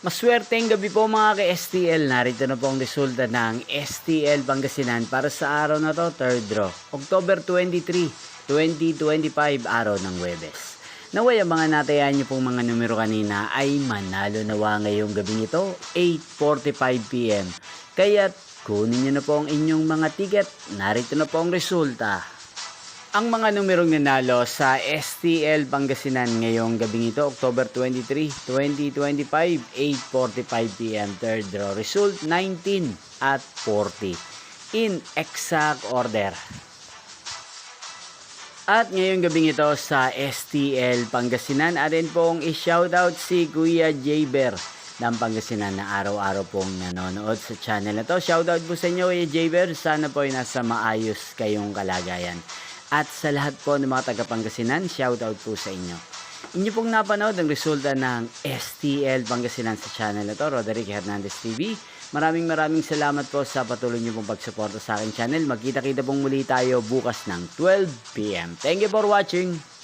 Maswerteng gabi po mga ka-STL. Narito na po ang resulta ng STL Pangasinan para sa araw na to, third draw. October 23, 2025, araw ng Huwebes. Naway ang mga natayan niyo pong mga numero kanina ay manalo nawa ngayong gabing ito, 8:45 PM. Kaya't kunin niyo na po ang inyong mga ticket. Narito na po ang resulta. Ang mga numerong nanalo sa STL Pangasinan ngayong gabing ito, October 23, 2025, 8:45 PM, third draw. Result 19 at 40 in exact order. At ngayong gabing ito sa STL Pangasinan, atin pong i-shoutout si Kuya Jaber ng Pangasinan na araw-araw pong nanonood sa channel na to. Shoutout po sa inyo Kuya Jaber, sana po ay nasa maayos kayong kalagayan. At sa lahat po ng mga taga-Pangasinan, shoutout po sa inyo. Inyo pong napanood ang resulta ng STL Pangasinan sa channel na to, Roderick Hernandez TV. Maraming salamat po sa patuloy niyo pong pagsuporta sa aking channel. Magkita-kita pong muli tayo bukas ng 12 PM. Thank you for watching!